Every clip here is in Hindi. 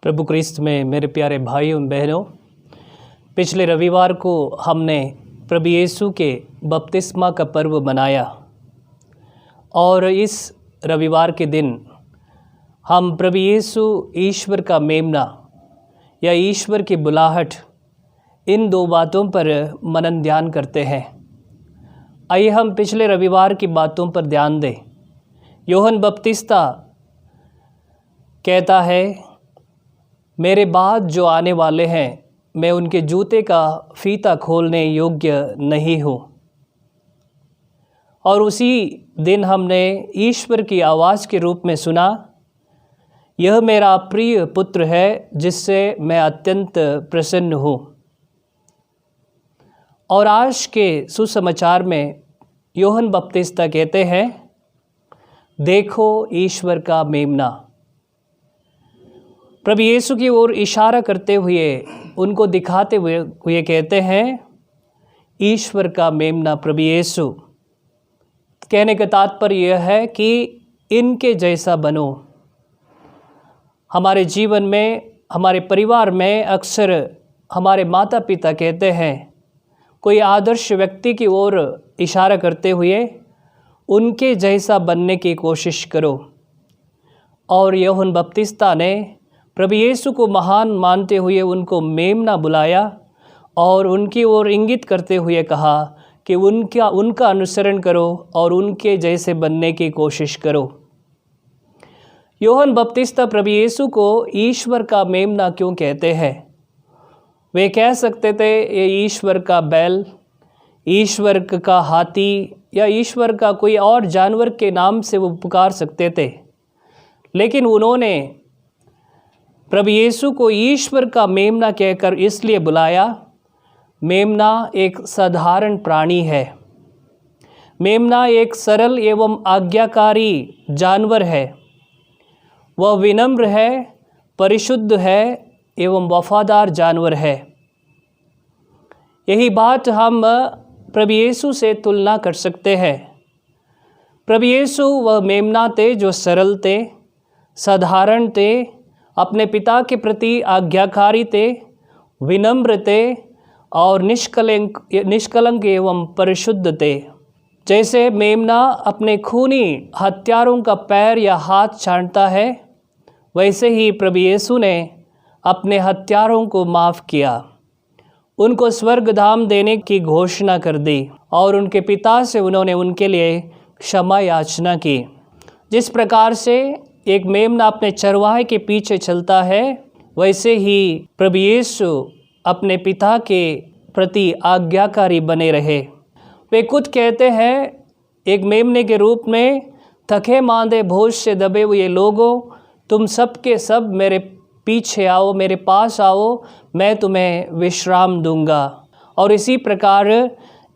प्रभु क्रिस्त में मेरे प्यारे भाइयों एवं बहनों, पिछले रविवार को हमने प्रभु यीशु के बपतिस्मा का पर्व मनाया और इस रविवार के दिन हम प्रभु यीशु ईश्वर का मेमना या ईश्वर की बुलाहट, इन दो बातों पर मनन ध्यान करते हैं। आइए हम पिछले रविवार की बातों पर ध्यान दें। यूहन्ना बपतिस्ता कहता है, मेरे बाद जो आने वाले हैं मैं उनके जूते का फीता खोलने योग्य नहीं हूँ। और उसी दिन हमने ईश्वर की आवाज़ के रूप में सुना, यह मेरा प्रिय पुत्र है जिससे मैं अत्यंत प्रसन्न हूँ। और आज के सुसमाचार में यूहन्ना बपतिस्ता कहते हैं, देखो ईश्वर का मेमना। प्रभु यीशु की ओर इशारा करते हुए, उनको दिखाते हुए कहते हैं, ईश्वर का मेमना प्रभु यीशु। कहने का तात्पर्य यह है कि इनके जैसा बनो। हमारे जीवन में, हमारे परिवार में अक्सर हमारे माता पिता कहते हैं, कोई आदर्श व्यक्ति की ओर इशारा करते हुए उनके जैसा बनने की कोशिश करो। और यूहन्ना बपतिस्ता ने प्रभु यीशु को महान मानते हुए उनको मेमना बुलाया और उनकी ओर इंगित करते हुए कहा कि उनका अनुसरण करो और उनके जैसे बनने की कोशिश करो। यूहन्ना बपतिस्ता प्रभु यीशु को ईश्वर का मेमना क्यों कहते हैं? वे कह सकते थे ये ईश्वर का बैल, ईश्वर का हाथी या ईश्वर का कोई और जानवर के नाम से वो पुकार सकते थे, लेकिन उन्होंने प्रभु यीशु को ईश्वर का मेमना कहकर इसलिए बुलाया। मेमना एक साधारण प्राणी है। मेमना एक सरल एवं आज्ञाकारी जानवर है। वह विनम्र है, परिशुद्ध है एवं वफादार जानवर है। यही बात हम प्रभु यीशु से तुलना कर सकते हैं। प्रभु यीशु वह मेमना थे जो सरल थे, साधारण थे, अपने पिता के प्रति आज्ञाकारी थे, विनम्र थे और निष्कलंक एवं परिशुद्ध थे। जैसे मेमना अपने खूनी हत्यारों का पैर या हाथ छांटता है, वैसे ही प्रभु यीशु ने अपने हत्यारों को माफ़ किया, उनको स्वर्गधाम देने की घोषणा कर दी और उनके पिता से उन्होंने उनके लिए क्षमा याचना की। जिस प्रकार से एक मेमना अपने चरवाहे के पीछे चलता है, वैसे ही प्रभु यीशु अपने पिता के प्रति आज्ञाकारी बने रहे। वे खुद कहते हैं, एक मेमने के रूप में, थके मांदे बोझ से दबे हुए लोगों, तुम सब के सब मेरे पीछे आओ, मेरे पास आओ, मैं तुम्हें विश्राम दूंगा। और इसी प्रकार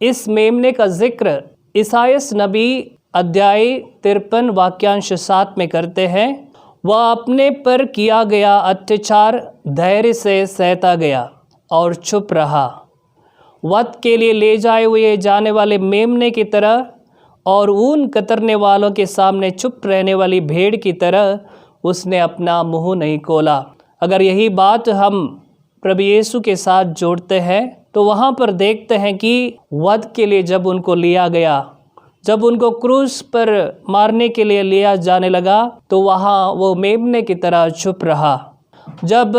इस मेमने का जिक्र ईसायास नबी अध्याय 53 वाक्यांश 7 में करते हैं, वह अपने पर किया गया अत्याचार धैर्य से सहता गया और चुप रहा। वध के लिए ले जाए हुए जाने वाले मेमने की तरह और ऊन कतरने वालों के सामने चुप रहने वाली भेड़ की तरह उसने अपना मुंह नहीं खोला। अगर यही बात हम प्रभु यीशु के साथ जोड़ते हैं तो वहाँ पर देखते हैं कि वध के लिए जब उनको लिया गया, जब उनको क्रूस पर मारने के लिए लिया जाने लगा, तो वहाँ वो मेमने की तरह चुप रहा। जब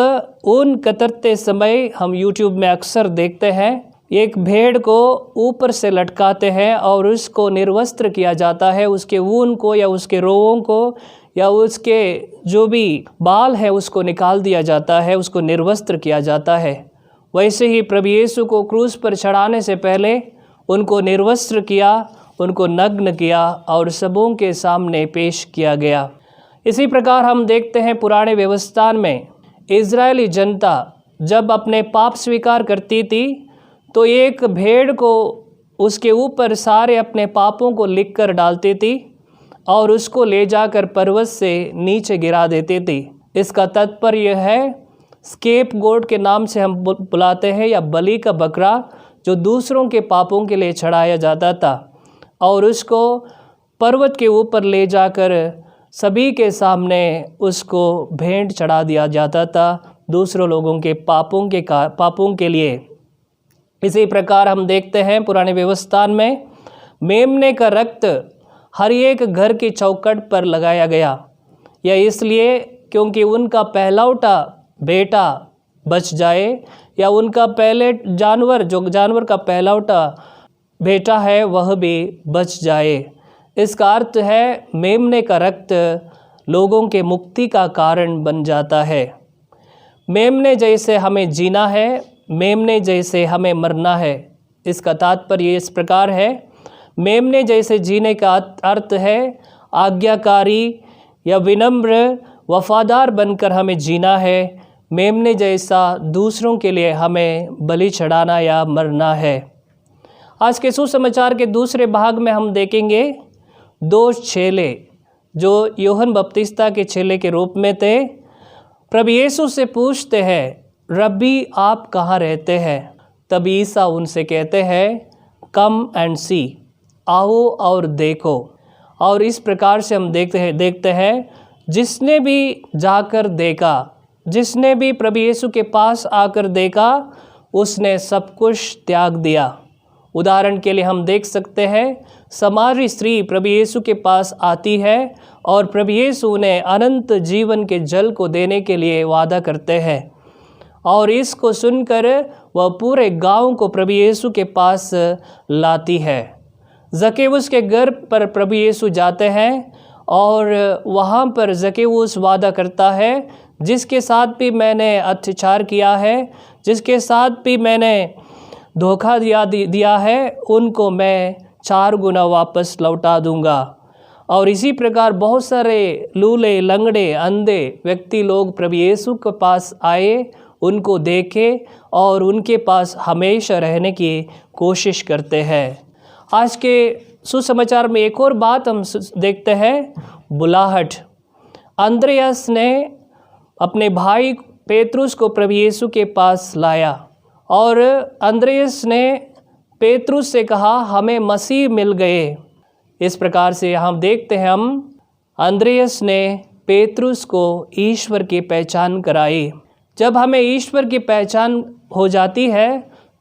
ऊन कतरते समय हम YouTube में अक्सर देखते हैं, एक भेड़ को ऊपर से लटकाते हैं और उसको निर्वस्त्र किया जाता है, उसके ऊन को या उसके रोवों को या उसके जो भी बाल है उसको निकाल दिया जाता है, उसको निर्वस्त्र किया जाता है। वैसे ही प्रभु यीशु को क्रूस पर चढ़ाने से पहले उनको निर्वस्त्र किया, उनको नग्न किया और सबों के सामने पेश किया गया। इसी प्रकार हम देखते हैं पुराने व्यवस्था में इज़राइली जनता जब अपने पाप स्वीकार करती थी तो एक भेड़ को उसके ऊपर सारे अपने पापों को लिख कर डालती थी और उसको ले जाकर पर्वत से नीचे गिरा देती थी। इसका तात्पर्य यह है, स्केप गोट के नाम से हम बुलाते हैं, या बलि का बकरा जो दूसरों के पापों के लिए चढ़ाया जाता था और उसको पर्वत के ऊपर ले जाकर सभी के सामने उसको भेंट चढ़ा दिया जाता था दूसरों लोगों के पापों के लिए। इसी प्रकार हम देखते हैं पुराने व्यवस्था में मेमने का रक्त हर एक घर की चौखट पर लगाया गया। यह इसलिए क्योंकि उनका पहलौठा बेटा बच जाए, या उनका पहले जानवर का पहलौठा बेटा है वह भी बच जाए। इसका अर्थ है मेमने का रक्त लोगों के मुक्ति का कारण बन जाता है। मेमने जैसे हमें जीना है, मेमने जैसे हमें मरना है। इसका तात्पर्य इस प्रकार है, मेमने जैसे जीने का अर्थ है आज्ञाकारी या विनम्र वफादार बनकर हमें जीना है। मेमने जैसा दूसरों के लिए हमें बलि चढ़ाना या मरना है। आज के सुसमाचार के दूसरे भाग में हम देखेंगे 2 चेले जो यूहन्ना बपतिस्ता के चेले के रूप में थे, प्रभु यीशु से पूछते हैं, रब्बी आप कहाँ रहते हैं? तब ईसा उनसे कहते हैं, कम एंड सी, आओ और देखो। और इस प्रकार से हम देखते हैं जिसने भी जाकर देखा, जिसने भी प्रभु यीशु के पास आकर देखा, उसने सब कुछ त्याग दिया। उदाहरण के लिए हम देख सकते हैं समारी स्त्री प्रभु यीशु के पास आती है और प्रभु यीशु उन्हें अनंत जीवन के जल को देने के लिए वादा करते हैं, और इसको सुनकर वह पूरे गांव को प्रभु यीशु के पास लाती है। जकेउस के घर पर प्रभु यीशु जाते हैं और वहाँ पर जकेउस वादा करता है, जिसके साथ भी मैंने अत्याचार किया है, जिसके साथ भी मैंने धोखा दिया है, उनको मैं 4 गुना वापस लौटा दूंगा। और इसी प्रकार बहुत सारे लूले, लंगड़े, अंधे व्यक्ति लोग प्रभु यीशु के पास आए, उनको देखे और उनके पास हमेशा रहने की कोशिश करते हैं। आज के सुसमाचार में एक और बात हम देखते हैं, बुलाहट। अंद्रयास ने अपने भाई पेतरुस को प्रभु यीशु के पास लाया और अंद्रयास ने पेतरुस से कहा, हमें मसीह मिल गए। इस प्रकार से हम देखते हैं अंद्रयास ने पेतरुस को ईश्वर की पहचान कराई। जब हमें ईश्वर की पहचान हो जाती है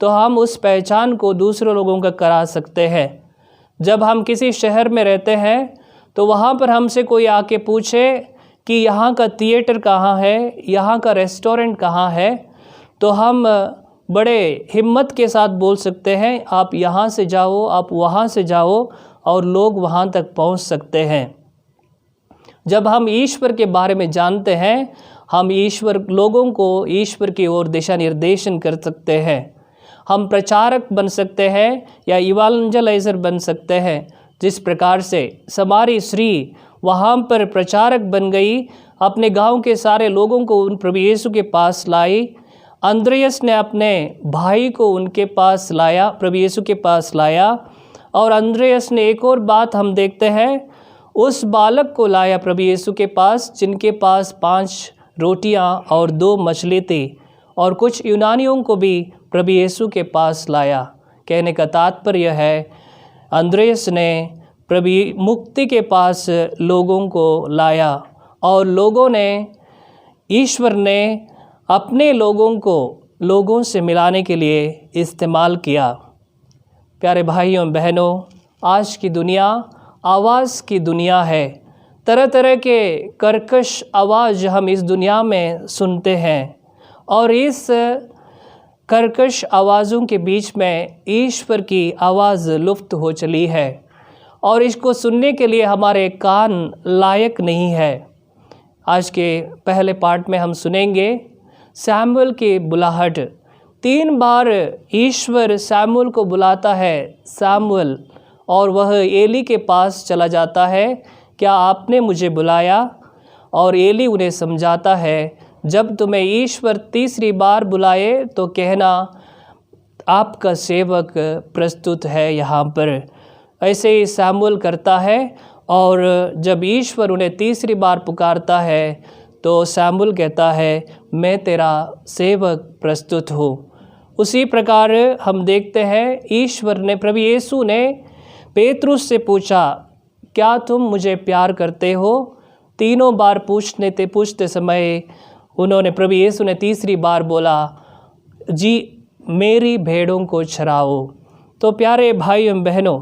तो हम उस पहचान को दूसरों लोगों का करा सकते हैं। जब हम किसी शहर में रहते हैं तो वहाँ पर हमसे कोई आके पूछे कि यहाँ का थिएटर कहाँ है, यहाँ का रेस्टोरेंट कहाँ है, तो हम बड़े हिम्मत के साथ बोल सकते हैं, आप यहाँ से जाओ, आप वहाँ से जाओ, और लोग वहाँ तक पहुँच सकते हैं। जब हम ईश्वर के बारे में जानते हैं, हम लोगों को ईश्वर की ओर दिशा निर्देशन कर सकते हैं। हम प्रचारक बन सकते हैं या इवांजेलाइजर बन सकते हैं। जिस प्रकार से समारी स्त्री वहाँ पर प्रचारक बन गई, अपने गांव के सारे लोगों को उन प्रभु यीशु के पास लाई। अंद्रयास ने अपने भाई को उनके पास लाया, प्रभु यीशु के पास लाया। और अंद्रयास ने एक और बात हम देखते हैं, उस बालक को लाया प्रभु यीशु के पास जिनके पास 5 रोटियां और 2 मछली थी, और कुछ यूनानियों को भी प्रभु यीशु के पास लाया। कहने का तात्पर्य है, अंद्रयास ने प्रभु मुक्ति के पास लोगों को लाया, और लोगों ने, ईश्वर ने अपने लोगों को लोगों से मिलाने के लिए इस्तेमाल किया। प्यारे भाइयों बहनों, आज की दुनिया आवाज़ की दुनिया है। तरह तरह के कर्कश आवाज़ हम इस दुनिया में सुनते हैं, और इस कर्कश आवाज़ों के बीच में ईश्वर की आवाज़ लुप्त हो चली है, और इसको सुनने के लिए हमारे कान लायक नहीं है। आज के पहले पार्ट में हम सुनेंगे सैमुअल की बुलाहट। 3 बार ईश्वर सैमुअल को बुलाता है, सैमुअल, और वह एली के पास चला जाता है, क्या आपने मुझे बुलाया? और एली उन्हें समझाता है, जब तुम्हें ईश्वर तीसरी बार बुलाए तो कहना आपका सेवक प्रस्तुत है यहाँ पर। ऐसे ही सैमुअल करता है, और जब ईश्वर उन्हें तीसरी बार पुकारता है तो सैमुअल कहता है, मैं तेरा सेवक प्रस्तुत हूँ। उसी प्रकार हम देखते हैं ईश्वर ने, प्रभु यीशु ने पेतरुस से पूछा, क्या तुम मुझे प्यार करते हो? तीनों बार पूछते समय उन्होंने, प्रभु यीशु ने तीसरी बार बोला, जी मेरी भेड़ों को चराओ। तो प्यारे भाई एवं बहनों,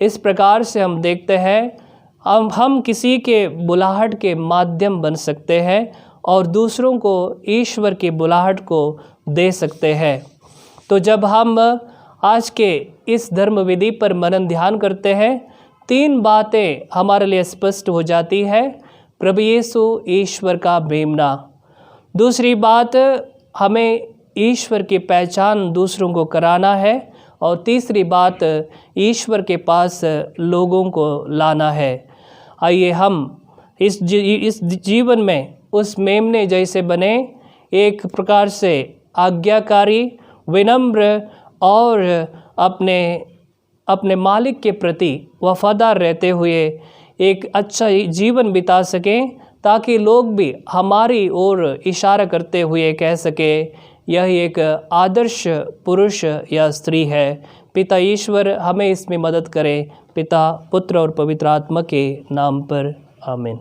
इस प्रकार से हम देखते हैं हम किसी के बुलाहट के माध्यम बन सकते हैं और दूसरों को ईश्वर की बुलाहट को दे सकते हैं। तो जब हम आज के इस धर्म विधि पर मनन ध्यान करते हैं, 3 बातें हमारे लिए स्पष्ट हो जाती है। प्रभु यीशु ईश्वर का मेमना। दूसरी बात, हमें ईश्वर की पहचान दूसरों को कराना है। और तीसरी बात, ईश्वर के पास लोगों को लाना है। आइए हम इस जीवन में उस मेमने जैसे बने, एक प्रकार से आज्ञाकारी, विनम्र और अपने मालिक के प्रति वफादार रहते हुए एक अच्छा जीवन बिता सकें, ताकि लोग भी हमारी ओर इशारा करते हुए कह सके, यह एक आदर्श पुरुष या स्त्री है। पिता ईश्वर हमें इसमें मदद करे। पिता, पुत्र और पवित्र आत्मा के नाम पर आमीन।